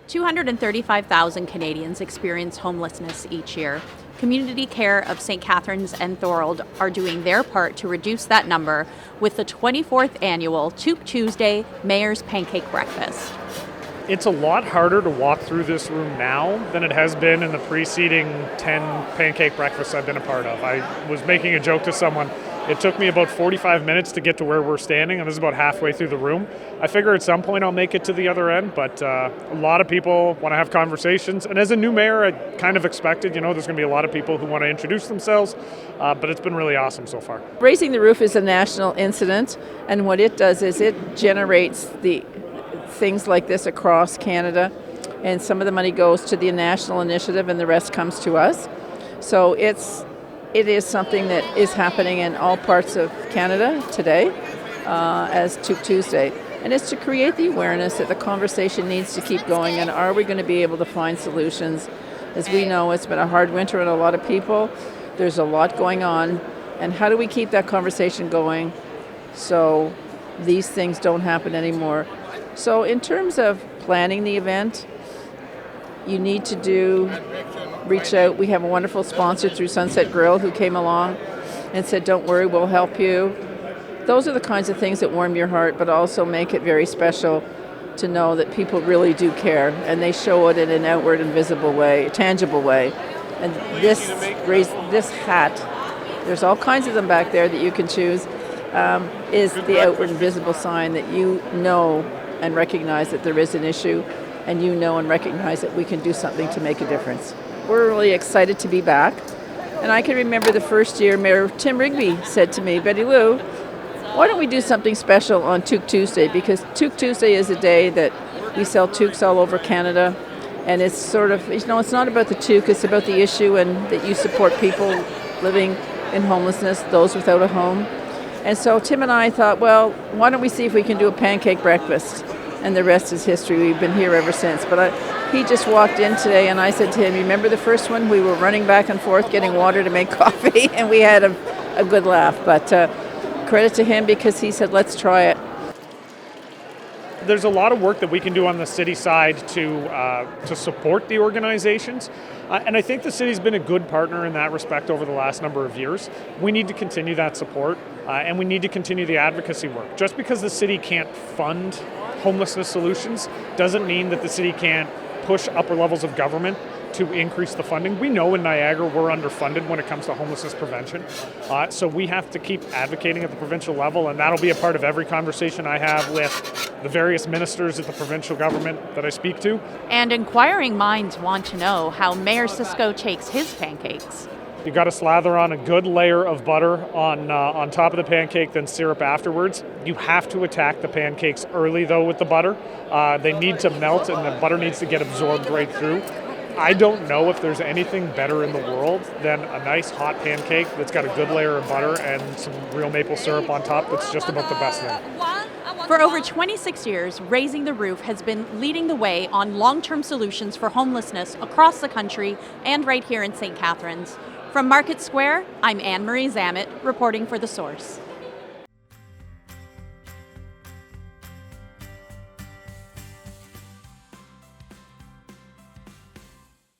235,000 Canadians experience homelessness each year. Community Care of St. Catharines and Thorold are doing their part to reduce that number with the 24th annual Toque Tuesday Mayor's Pancake Breakfast. It's a lot harder to walk through this room now than it has been in the preceding 10 pancake breakfasts I've been a part of. I was making a joke to someone. It took me about 45 minutes to get to where we're standing, and this is about halfway through the room. I figure at some point I'll make it to the other end, but a lot of people want to have conversations. And as a new mayor, I kind of expected, there's going to be a lot of people who want to introduce themselves, but it's been really awesome so far. Raising the Roof is a national incident, and what it does is it generates the things like this across Canada, and some of the money goes to the national initiative and the rest comes to us. So it is something that is happening in all parts of Canada today as Toque Tuesday. And it's to create the awareness that the conversation needs to keep going, and are we going to be able to find solutions? As we know, it's been a hard winter on a lot of people. There's a lot going on, and how do we keep that conversation going so these things don't happen anymore? So in terms of planning the event, you need to reach out. We have a wonderful sponsor through Sunset Grill who came along and said, don't worry, we'll help you. Those are the kinds of things that warm your heart, but also make it very special to know that people really do care, and they show it in an outward and visible way, a tangible way. And this hat, there's all kinds of them back there that you can choose, is the outward and visible sign that you know and recognize that there is an issue, and you know and recognize that we can do something to make a difference. We're really excited to be back. And I can remember the first year Mayor Tim Rigby said to me, Betty Lou, why don't we do something special on Toque Tuesday? Because Toque Tuesday is a day that we sell toques all over Canada. And it's sort of, it's not about the toque, it's about the issue, and that you support people living in homelessness, those without a home. And so Tim and I thought, well, why don't we see if we can do a pancake breakfast? And the rest is history. We've been here ever since. But he just walked in today, and I said to him, remember the first one? We were running back and forth getting water to make coffee, and we had a good laugh. But credit to him, because he said, let's try it. There's a lot of work that we can do on the city side to support the organizations. And I think the city's been a good partner in that respect over the last number of years. We need to continue that support, and we need to continue the advocacy work. Just because the city can't fund homelessness solutions doesn't mean that the city can't push upper levels of government to increase the funding. We know in Niagara we're underfunded when it comes to homelessness prevention. So we have to keep advocating at the provincial level, and that'll be a part of every conversation I have with the various ministers at the provincial government that I speak to. And inquiring minds want to know how Mayor Cisco takes his pancakes. You got to slather on a good layer of butter on top of the pancake, then syrup afterwards. You have to attack the pancakes early, though, with the butter. They need to melt, and the butter needs to get absorbed right through. I don't know if there's anything better in the world than a nice hot pancake that's got a good layer of butter and some real maple syrup on top. That's just about the best thing. For over 26 years, Raising the Roof has been leading the way on long-term solutions for homelessness across the country and right here in St. Catharines. From Market Square, I'm Anne-Marie Zammit, reporting for The Source.